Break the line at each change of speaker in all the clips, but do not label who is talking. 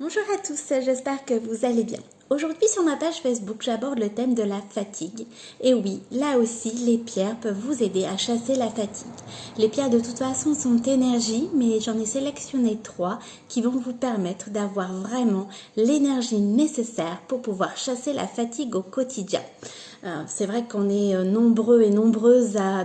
Bonjour à tous, j'espère que vous allez bien. Aujourd'hui sur ma page Facebook, j'aborde le thème de la fatigue. Et oui, là aussi, les pierres peuvent vous aider à chasser la fatigue. Les pierres de toute façon sont énergie, mais j'en ai sélectionné 3 qui vont vous permettre d'avoir vraiment l'énergie nécessaire pour pouvoir chasser la fatigue au quotidien. C'est vrai qu'on est nombreux et nombreuses à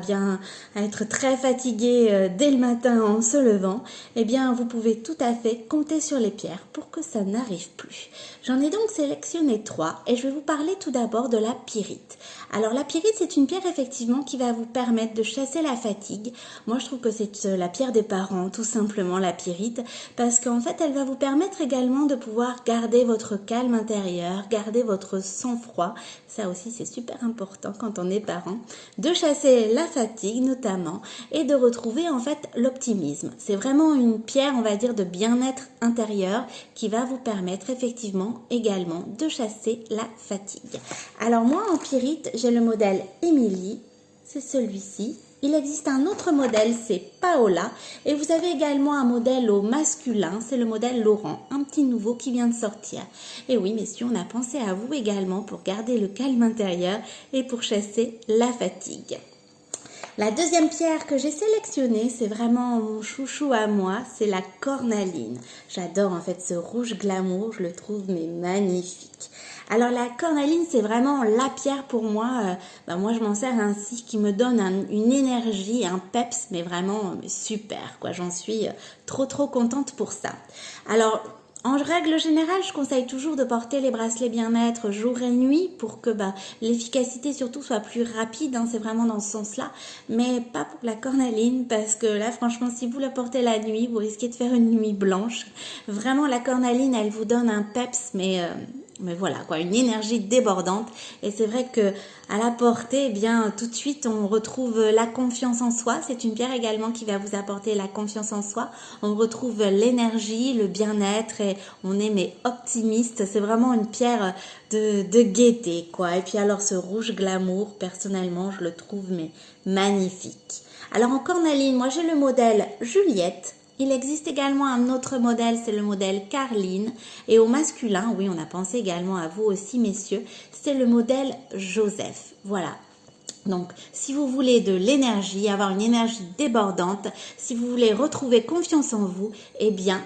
être très fatigués dès le matin en se levant. Eh bien, vous pouvez tout à fait compter sur les pierres pour que ça n'arrive plus. J'en ai donc sélectionné 3 et je vais vous parler tout d'abord de la pyrite. Alors la pyrite, c'est une pierre effectivement qui va vous permettre de chasser la fatigue. Moi, je trouve que c'est la pierre des parents, tout simplement la pyrite, parce qu'en fait, elle va vous permettre également de pouvoir garder votre calme intérieur, garder votre sang-froid. Ça aussi, c'est super important quand on est parent, de chasser la fatigue notamment et de retrouver en fait l'optimisme. C'est vraiment une pierre, on va dire, de bien-être intérieur qui va vous permettre effectivement également de chasser la fatigue. Alors moi, en pyrite, j'ai le modèle Emily, c'est celui-ci. Il existe un autre modèle, c'est Paola. Et vous avez également un modèle au masculin, c'est le modèle Laurent, un petit nouveau qui vient de sortir. Et oui, messieurs, on a pensé à vous également pour garder le calme intérieur et pour chasser la fatigue. La deuxième pierre que j'ai sélectionnée, c'est vraiment mon chouchou à moi, c'est la cornaline. J'adore en fait ce rouge glamour, je le trouve mais magnifique. Alors la cornaline, c'est vraiment la pierre pour moi. Moi, je m'en sers ainsi, qui me donne une énergie, un peps, mais vraiment super, quoi. J'en suis trop contente pour ça. Alors, en règle générale, je conseille toujours de porter les bracelets bien-être jour et nuit pour que l'efficacité surtout soit plus rapide, hein, c'est vraiment dans ce sens-là, mais pas pour la cornaline parce que là, franchement, si vous la portez la nuit, vous risquez de faire une nuit blanche. Vraiment, la cornaline, elle vous donne un peps, mais voilà quoi, une énergie débordante. Et c'est vrai que à la portée, tout de suite on retrouve la confiance en soi. C'est une pierre également qui va vous apporter la confiance en soi. On retrouve l'énergie, le bien-être et on est optimiste. C'est vraiment une pierre de gaieté quoi. Et puis alors ce rouge glamour, personnellement je le trouve magnifique. Alors en cornaline, moi j'ai le modèle Juliette. Il existe également un autre modèle, c'est le modèle Carline. Et au masculin, oui, on a pensé également à vous aussi, messieurs, c'est le modèle Joseph. Voilà. Donc, si vous voulez de l'énergie, avoir une énergie débordante, si vous voulez retrouver confiance en vous, eh bien,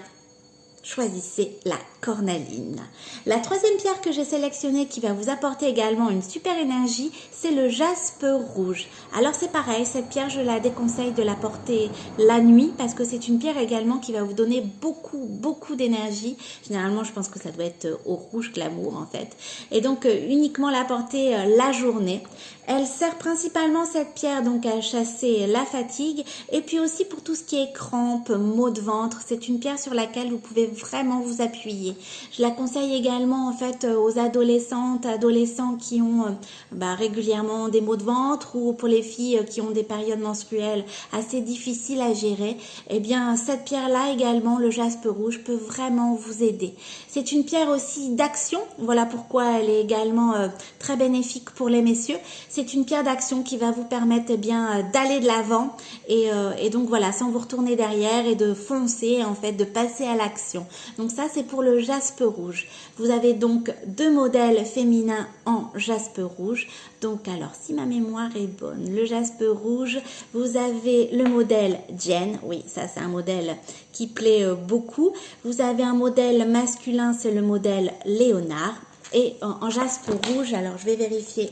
choisissez la cornaline. La troisième pierre que j'ai sélectionnée qui va vous apporter également une super énergie, c'est le jaspe rouge. Alors c'est pareil, cette pierre je la déconseille de la porter la nuit parce que c'est une pierre également qui va vous donner beaucoup d'énergie. Généralement je pense que ça doit être au rouge glamour en fait. Et donc uniquement la porter la journée. Elle sert principalement cette pierre donc à chasser la fatigue et puis aussi pour tout ce qui est crampes, maux de ventre. C'est une pierre sur laquelle vous pouvez vraiment vous appuyer. Je la conseille également en fait aux adolescentes, adolescents qui ont régulièrement des maux de ventre ou pour les filles qui ont des périodes menstruelles assez difficiles à gérer. Eh bien cette pierre-là également, le jaspe rouge, peut vraiment vous aider. C'est une pierre aussi d'action. Voilà pourquoi elle est également très bénéfique pour les messieurs. C'est une pierre d'action qui va vous permettre d'aller de l'avant et donc voilà, sans vous retourner derrière et de foncer en fait, de passer à l'action. Donc ça c'est pour le jaspe rouge. Vous avez donc 2 modèles féminins en jaspe rouge. Donc alors si ma mémoire est bonne, le jaspe rouge, vous avez le modèle Jen. Oui, ça c'est un modèle qui plaît beaucoup. Vous avez un modèle masculin, c'est le modèle Léonard. Et en jaspe rouge, alors je vais vérifier.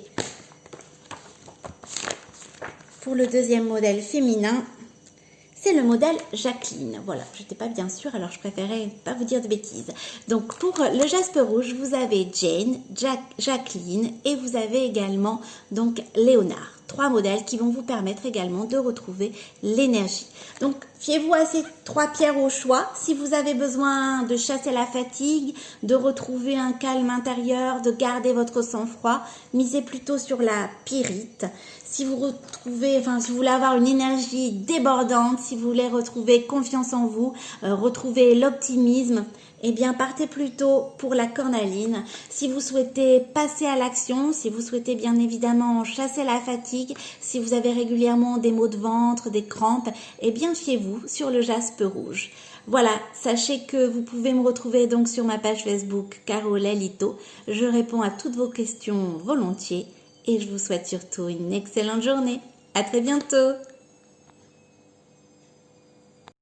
Pour le deuxième modèle féminin, c'est le modèle Jacqueline. Voilà, je n'étais pas bien sûre, alors je préférais pas vous dire de bêtises. Donc pour le jaspe rouge, vous avez Jane, Jacqueline et vous avez également donc Léonard. 3 modèles qui vont vous permettre également de retrouver l'énergie. Donc fiez-vous à ces 3 pierres au choix. Si vous avez besoin de chasser la fatigue, de retrouver un calme intérieur, de garder votre sang-froid, misez plutôt sur la pyrite. Si vous voulez avoir une énergie débordante, si vous voulez retrouver confiance en vous, retrouver l'optimisme, eh bien partez plutôt pour la cornaline. Si vous souhaitez passer à l'action, si vous souhaitez bien évidemment chasser la fatigue, si vous avez régulièrement des maux de ventre, des crampes, eh bien fiez-vous sur le jaspe rouge. Voilà, sachez que vous pouvez me retrouver donc sur ma page Facebook Caro Lalito. Je réponds à toutes vos questions volontiers et je vous souhaite surtout une excellente journée. À très bientôt.